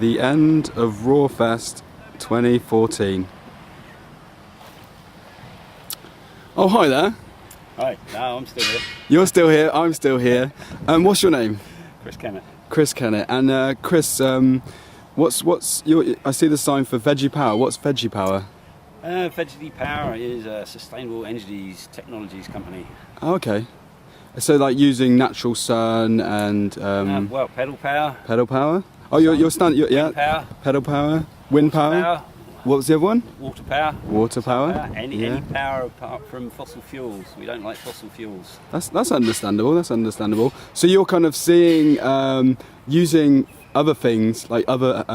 the end of Rawfest 2014. Oh, hi there. Hi, no, I'm still here. You're still here, I'm still here. What's your name? Chris Kennett. Chris Kennett. And Chris, what's your, I see the sign for Veggie Power. What's Veggie Power? Veggie Power is a sustainable energies technologies company. Oh, okay. So like using natural sun and... well, pedal power. Pedal power? Oh, you're standing... Yeah. Wind power. Pedal power. Wind power. What was the other one? Water power. Water power. Any power apart from fossil fuels. We don't like fossil fuels. That's understandable. That's understandable. So you're kind of seeing using other things like other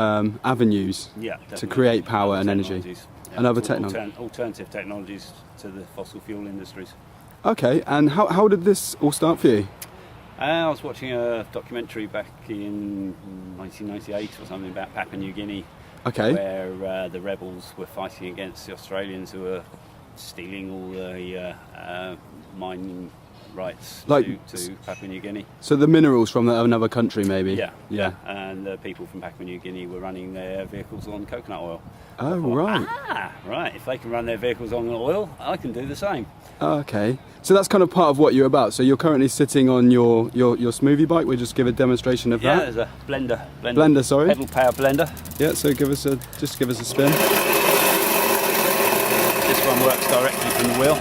avenues to create power and energy, and other technologies. Alternative technologies to the fossil fuel industries. Okay. And how did this all start for you? I was watching a documentary back in 1998 or something about Papua New Guinea. Okay. Where the rebels were fighting against the Australians who were stealing all the mining rights to Papua New Guinea. So the minerals from another country, maybe? Yeah. And the people from Papua New Guinea were running their vehicles on coconut oil. Oh, right. Right. If they can run their vehicles on oil, I can do the same. Oh, okay. So that's kind of part of what you're about. So you're currently sitting on your smoothie bike. We'll just give a demonstration of that. Yeah, there's a blender. Blender, sorry. Pedal power blender. Yeah, so give us a spin. This one works directly from the wheel.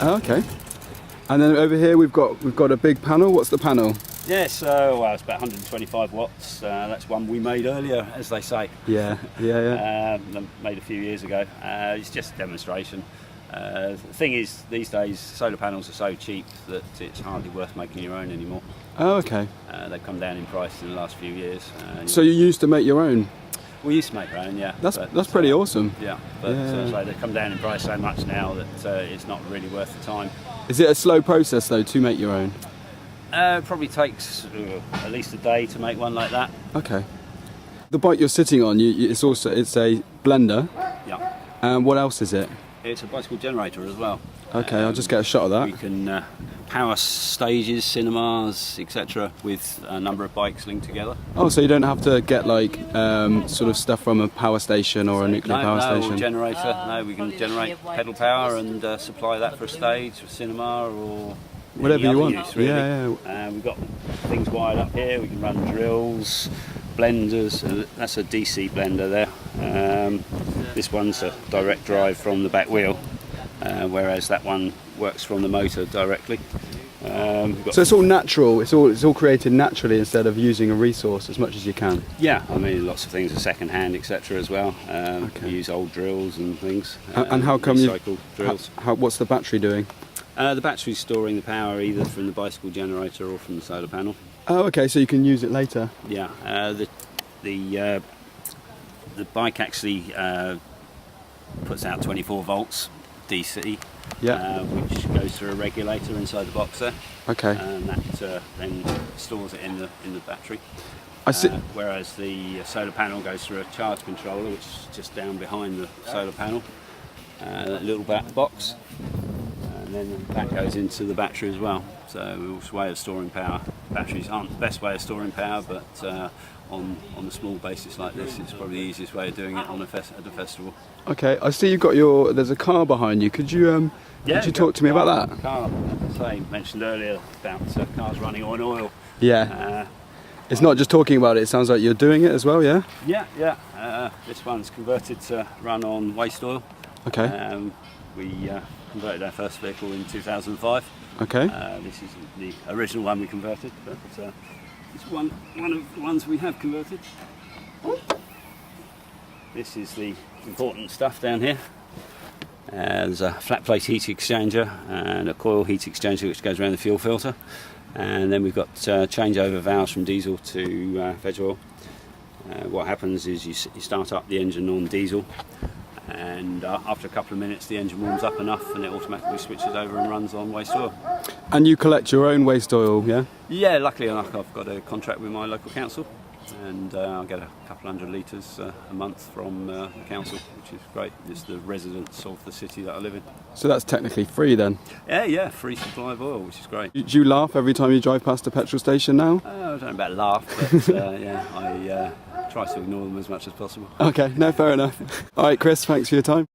Oh, okay. And then over here we've got a big panel. What's the panel? Yeah, so well, it's about 125 watts. That's one we made earlier, as they say. Yeah. Made a few years ago. It's just a demonstration. The thing is, these days solar panels are so cheap that it's hardly worth making your own anymore. Oh, okay. They've come down in price in the last few years. So you used to make your own? We used to make our own, yeah. That's pretty awesome. Yeah, but so they've come down in price so much now that it's not really worth the time. Is it a slow process though to make your own? Probably takes at least a day to make one like that. Okay. The bike you're sitting on, it's a blender. Yeah. And what else is it? It's a bicycle generator as well. Okay, I'll just get a shot of that. We can power stages, cinemas, etc. with a number of bikes linked together. Oh, so you don't have to get like sort of stuff from a power station or a nuclear power station? No, generator. No, we can generate pedal power and supply that for a stage, for cinema, or whatever you want. Use, really. Yeah. We've got things wired up here. We can run drills, blenders. That's a DC blender there. This one's a direct drive from the back wheel, whereas that one works from the motor directly. So it's all natural. It's all created naturally instead of using a resource as much as you can. Yeah, I mean lots of things are second hand, etc. as well. Okay. We use old drills and things. And how come you recycle drills? What's the battery doing? The battery's storing the power either from the bicycle generator or from the solar panel. Oh, okay. So you can use it later. Yeah. The bike actually puts out 24 volts DC, which goes through a regulator inside the box there. Okay. And that then stores it in the battery. I see. Whereas the solar panel goes through a charge controller, which is just down behind the solar panel. That little box, and then that goes into the battery as well. So it's a way of storing power. Batteries aren't the best way of storing power, but on a small basis like this, it's probably the easiest way of doing it at a festival. Okay, I see you've got there's a car behind you. Could you talk to me about that? Car, as I mentioned earlier about cars running on oil. Yeah. It's not just talking about it. It sounds like you're doing it as well. Yeah. Yeah. This one's converted to run on waste oil. Okay. We converted our first vehicle in 2005. Okay. This is the original one we converted, but it's one of the ones we have converted. This is the important stuff down here. There's a flat plate heat exchanger and a coil heat exchanger which goes around the fuel filter, and then we've got changeover valves from diesel to veg oil. What happens is you start up the engine on diesel, and after a couple of minutes the engine warms up enough and it automatically switches over and runs on waste oil. And you collect your own waste oil, yeah? Yeah, luckily enough I've got a contract with my local council, and I'll get a couple hundred litres a month from the council, which is great. It's the residents of the city that I live in. So that's technically free then? Yeah, free supply of oil, which is great. Do you laugh every time you drive past a petrol station now? I don't know about laugh, but yeah, I try to ignore them as much as possible. Okay, no, fair enough. All right, Chris, thanks for your time.